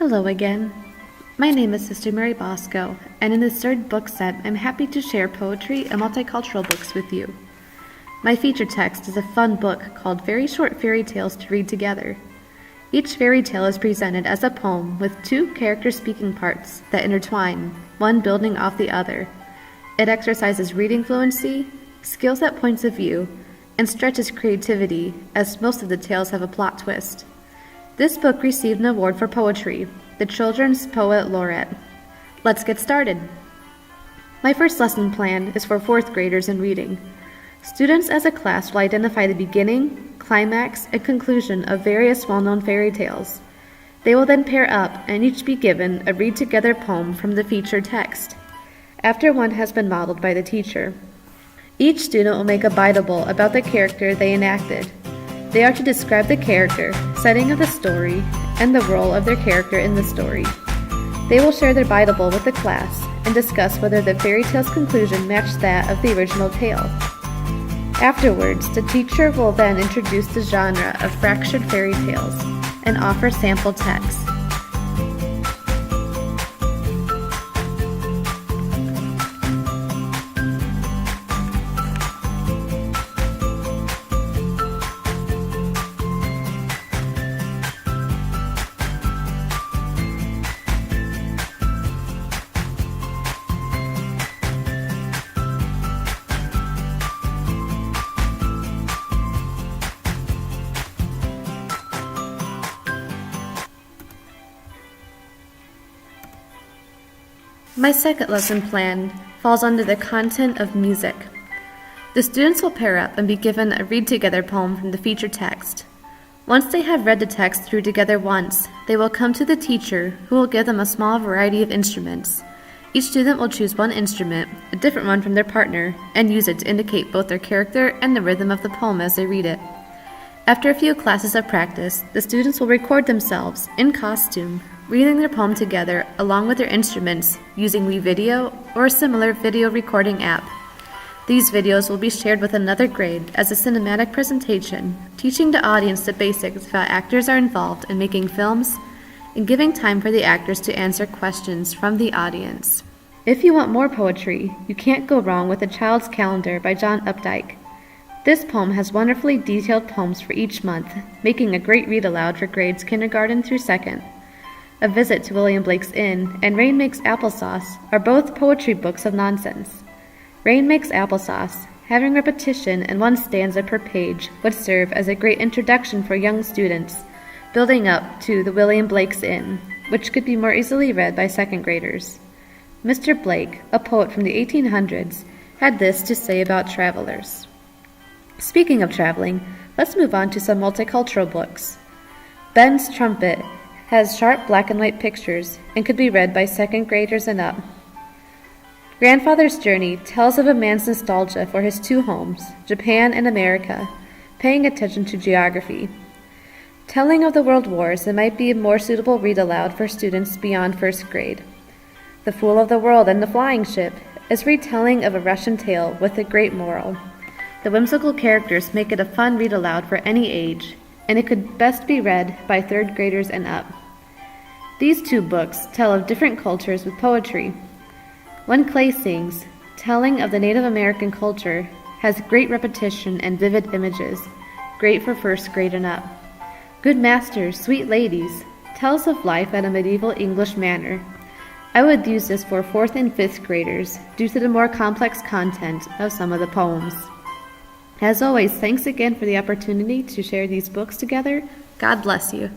Hello again. My name is Sister Mary Bosco, and in this third book set, I'm happy to share poetry and multicultural books with you. My feature text is a fun book called Very Short Fairy Tales to Read Together. Each fairy tale is presented as a poem with two character speaking parts that intertwine, one building off the other. It exercises reading fluency, skills at points of view, and stretches creativity, as most of the tales have a plot twist. This book received an award for poetry, the Children's Poet Laureate. Let's get started. My first lesson plan is for fourth graders in reading. Students as a class will identify the beginning, climax, and conclusion of various well-known fairy tales. They will then pair up and each be given a read-together poem from the featured text, after one has been modeled by the teacher. Each student will make a biteable about the character they enacted. They are to describe the character, setting of the story, and the role of their character in the story. They will share their biteable with the class and discuss whether the fairy tale's conclusion matched that of the original tale. Afterwards, the teacher will then introduce the genre of fractured fairy tales and offer sample text. My second lesson plan falls under the content of music. The students will pair up and be given a read-together poem from the featured text. Once they have read the text through together once, they will come to the teacher, who will give them a small variety of instruments. Each student will choose one instrument, a different one from their partner, and use it to indicate both their character and the rhythm of the poem as they read it. After a few classes of practice, the students will record themselves, in costume, reading their poem together along with their instruments using WeVideo or a similar video recording app. These videos will be shared with another grade as a cinematic presentation, teaching the audience the basics of how actors are involved in making films and giving time for the actors to answer questions from the audience. If you want more poetry, you can't go wrong with A Child's Calendar by John Updike. This poem has wonderfully detailed poems for each month, making a great read-aloud for grades kindergarten through second. A Visit to William Blake's Inn and Rain Makes Applesauce are both poetry books of nonsense. Rain Makes Applesauce, having repetition and one stanza per page, would serve as a great introduction for young students, building up to the William Blake's Inn, which could be more easily read by second graders. Mr. Blake, a poet from the 1800s, had this to say about travelers. Speaking of traveling, let's move on to some multicultural books. Ben's Trumpet has sharp black and white pictures and could be read by second graders and up. Grandfather's Journey tells of a man's nostalgia for his two homes, Japan and America, paying attention to geography. Telling of the World Wars, it might be a more suitable read-aloud for students beyond first grade. The Fool of the World and the Flying Ship is retelling of a Russian tale with a great moral. The whimsical characters make it a fun read-aloud for any age, and it could best be read by third graders and up. These two books tell of different cultures with poetry. When Clay Sings, telling of the Native American culture, has great repetition and vivid images, great for first grade and up. Good Masters, Sweet Ladies tells of life at a medieval English manor. I would use this for fourth and fifth graders due to the more complex content of some of the poems. As always, thanks again for the opportunity to share these books together. God bless you.